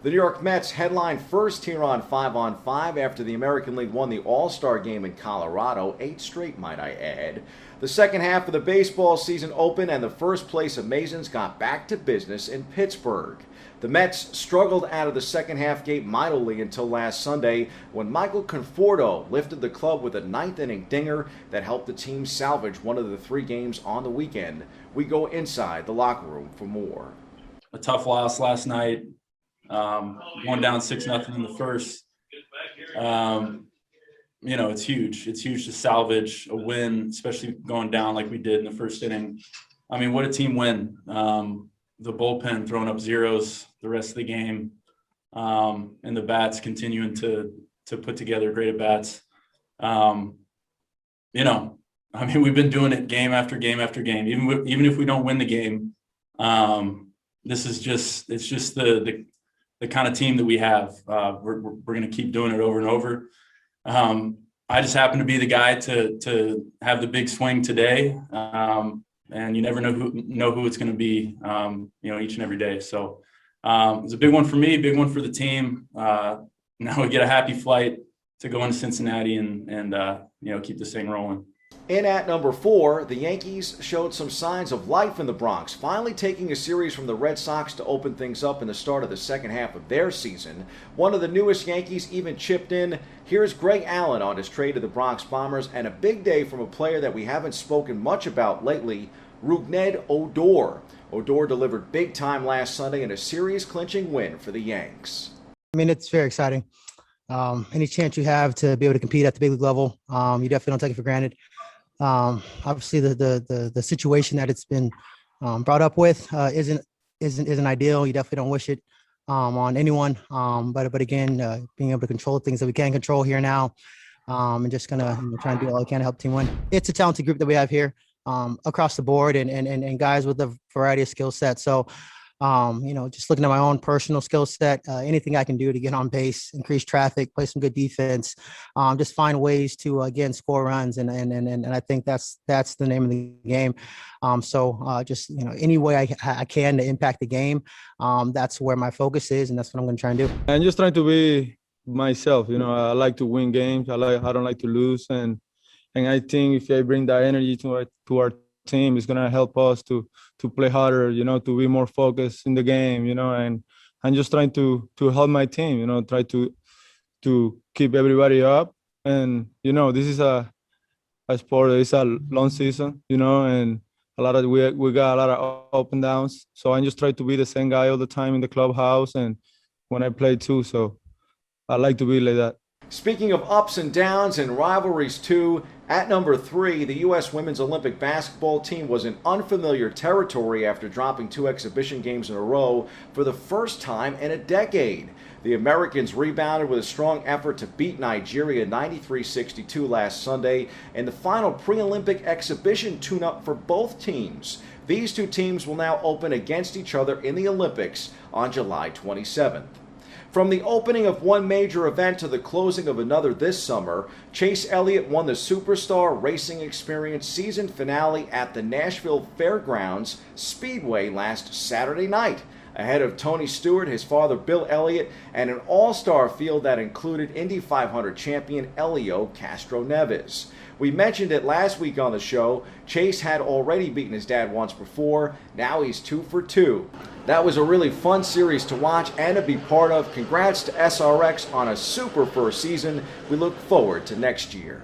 The New York Mets headline first here on 5 on 5 after the American League won the All-Star game in Colorado, 8 straight might I add. The second half of the baseball season opened and the first place Amazons got back to business in Pittsburgh. The Mets struggled out of the second half gate mightily until last Sunday when Michael Conforto lifted the club with a ninth inning dinger that helped the team salvage one of the 3 games on the weekend. We go inside the locker room for more. A tough loss last night. Going down 6-0 in the first. It's huge. It's huge to salvage a win, especially going down like we did in the first inning. I mean, what a team win. The bullpen throwing up zeros the rest of the game, and the bats continuing to put together great at-bats. We've been doing it game after game after game. Even if we don't win the game, it's just the kind of team that we have. We're going to keep doing it over and over. I just happen to be the guy to have the big swing today, and you never know who it's going to be, each and every day. So it's a big one for me, big one for the team. Now we get a happy flight to go into Cincinnati and keep this thing rolling. In at number 4, the Yankees showed some signs of life in the Bronx, finally taking a series from the Red Sox to open things up in the start of the second half of their season. One of the newest Yankees even chipped in. Here's Greg Allen on his trade to the Bronx Bombers, and a big day from a player that we haven't spoken much about lately, Rougned Odor. Odor delivered big time last Sunday in a series-clinching win for the Yanks. I mean, it's very exciting. Any chance you have to be able to compete at the big league level, you definitely don't take it for granted. Obviously, the situation that it's been brought up with isn't ideal. You definitely don't wish it on anyone. But again, being able to control things that we can control here now, and just gonna try and do all I can to help the team win. It's a talented group that we have here across the board, and guys with a variety of skill sets. So. Just looking at my own personal skill set, anything I can do to get on base, increase traffic, play some good defense, just find ways to, again, score runs. And I think that's the name of the game. Any way I can to impact the game, that's where my focus is. And that's what I'm going to try and do. I'm just trying to be myself. I like to win games. I don't like to lose. And I think if I bring that energy to our team, is going to help us to play harder, to be more focused in the game, and I'm just trying to help my team, try to keep everybody up. And, this is a sport, it's a long season, and we got a lot of up and downs. So I just try to be the same guy all the time in the clubhouse and when I play too. So I like to be like that. Speaking of ups and downs and rivalries too, at number 3, the U.S. Women's Olympic basketball team was in unfamiliar territory after dropping 2 exhibition games in a row for the first time in a decade. The Americans rebounded with a strong effort to beat Nigeria 93-62 last Sunday in the final pre-Olympic exhibition tune-up for both teams. These 2 teams will now open against each other in the Olympics on July 27th. From the opening of one major event to the closing of another this summer, Chase Elliott won the Superstar Racing Experience season finale at the Nashville Fairgrounds Speedway last Saturday night, ahead of Tony Stewart, his father Bill Elliott, and an all-star field that included Indy 500 champion Elio Castro Neves. We mentioned it last week on the show. Chase had already beaten his dad once before. Now he's 2 for 2. That was a really fun series to watch and to be part of. Congrats to SRX on a super first season. We look forward to next year.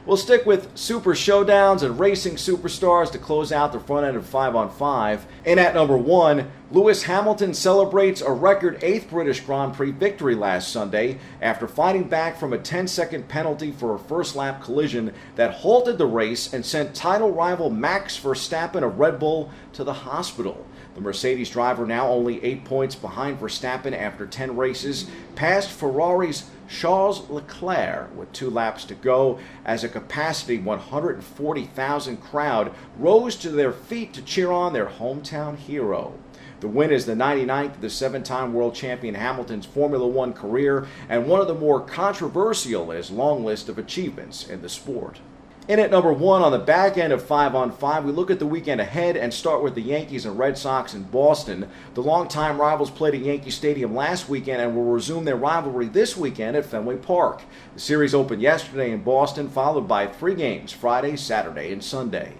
We'll stick with super showdowns and racing superstars to close out the front end of 5 on 5. In at number 1, Lewis Hamilton celebrates a record 8th British Grand Prix victory last Sunday after fighting back from a 10-second penalty for a first-lap collision that halted the race and sent title rival Max Verstappen of Red Bull to the hospital. The Mercedes driver, now only 8 points behind Verstappen after 10 races, passed Ferrari's Charles Leclerc with 2 laps to go as a capacity 140,000 crowd rose to their feet to cheer on their hometown hero. The win is the 99th of the 7-time world champion Hamilton's Formula One career and one of the more controversial in his long list of achievements in the sport. In at number 1 on the back end of 5 on 5, we look at the weekend ahead and start with the Yankees and Red Sox in Boston. The longtime rivals played at Yankee Stadium last weekend and will resume their rivalry this weekend at Fenway Park. The series opened yesterday in Boston, followed by 3 games Friday, Saturday, and Sunday.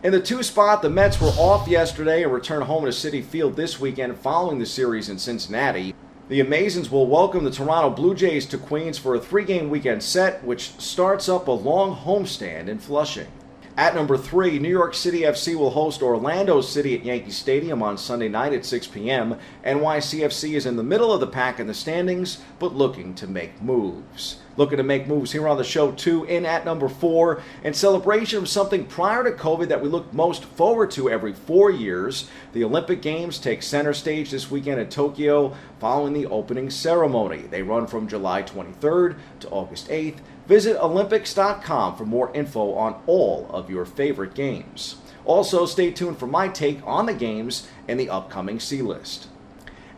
In the 2 spot, the Mets were off yesterday and return home to Citi Field this weekend following the series in Cincinnati. The Amazons will welcome the Toronto Blue Jays to Queens for a 3-game weekend set, which starts up a long homestand in Flushing. At number 3, New York City FC will host Orlando City at Yankee Stadium on Sunday night at 6 p.m. NYCFC is in the middle of the pack in the standings, but looking to make moves. Looking to make moves here on the show, too, in at number 4. In celebration of something prior to COVID that we look most forward to every 4 years, the Olympic Games take center stage this weekend in Tokyo following the opening ceremony. They run from July 23rd to August 8th. Visit Olympics.com for more info on all of your favorite games. Also, stay tuned for my take on the games and the upcoming C-list.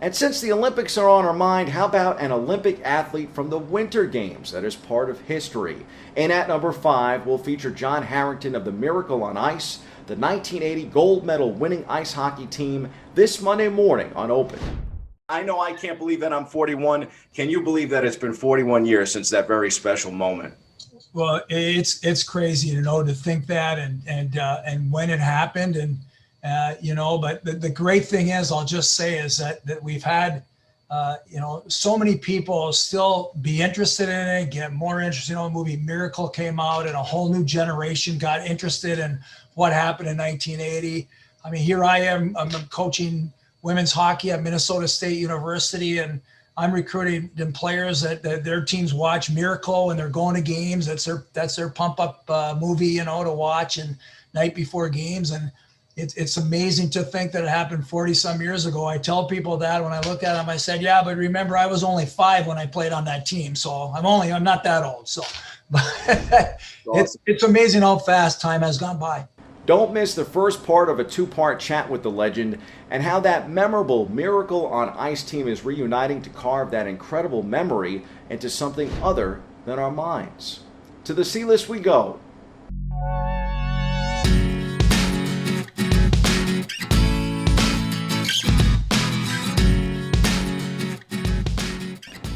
And since the Olympics are on our mind, how about an Olympic athlete from the Winter Games that is part of history? And at number 5, we'll feature John Harrington of the Miracle on Ice, the 1980 gold medal winning ice hockey team, this Monday morning on Open. I know I can't believe that I'm 41. Can you believe that it's been 41 years since that very special moment? Well, it's crazy, to think that and when it happened but the great thing is, I'll just say is that we've had, so many people still be interested in it, get more interested. The movie Miracle came out and a whole new generation got interested in what happened in 1980. I mean, here I am, I'm coaching women's hockey at Minnesota State University, and I'm recruiting them players that their teams watch Miracle and they're going to games. That's their pump up movie, to watch and night before games. And it's amazing to think that it happened 40 some years ago. I tell people that when I look at them, I said, yeah, but remember I was only 5 when I played on that team. So I'm not that old. So but it's amazing how fast time has gone by. Don't miss the first part of a 2-part chat with the legend and how that memorable Miracle on Ice team is reuniting to carve that incredible memory into something other than our minds. To the C-list we go.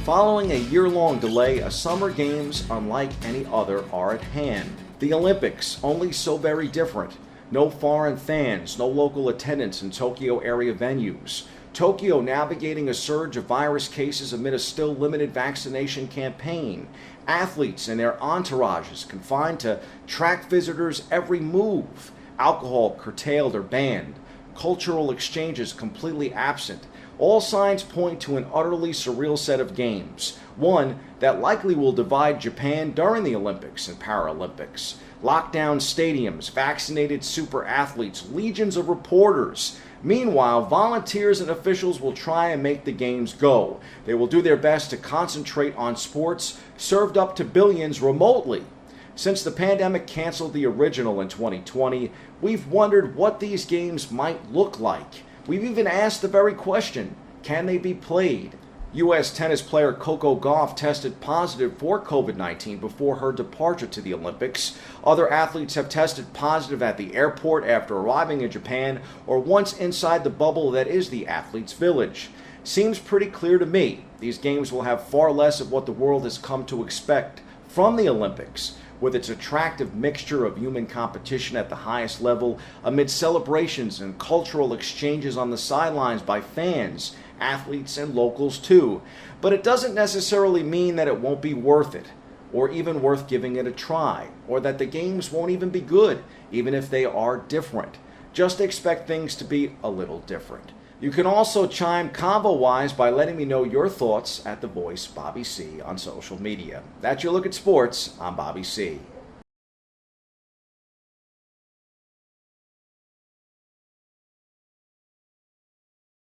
Following a year-long delay, a Summer Games unlike any other are at hand. The Olympics, only so very different. No foreign fans, no local attendance in Tokyo area venues. Tokyo navigating a surge of virus cases amid a still limited vaccination campaign. Athletes and their entourages confined to track visitors' every move. Alcohol curtailed or banned. Cultural exchanges completely absent. All signs point to an utterly surreal set of games, one that likely will divide Japan during the Olympics and Paralympics. Lockdown stadiums, vaccinated super athletes, legions of reporters. Meanwhile, volunteers and officials will try and make the games go. They will do their best to concentrate on sports served up to billions remotely. Since the pandemic canceled the original in 2020, we've wondered what these games might look like. We've even asked the very question, can they be played? U.S. tennis player Coco Gauff tested positive for COVID-19 before her departure to the Olympics. Other athletes have tested positive at the airport after arriving in Japan or once inside the bubble that is the athletes' village. Seems pretty clear to me these games will have far less of what the world has come to expect from the Olympics, with its attractive mixture of human competition at the highest level, amid celebrations and cultural exchanges on the sidelines by fans, athletes, and locals too. But it doesn't necessarily mean that it won't be worth it, or even worth giving it a try, or that the games won't even be good, even if they are different. Just expect things to be a little different. You can also chime convo-wise by letting me know your thoughts at The Voice Bobby C on social media. That's your look at sports. I'm Bobby C.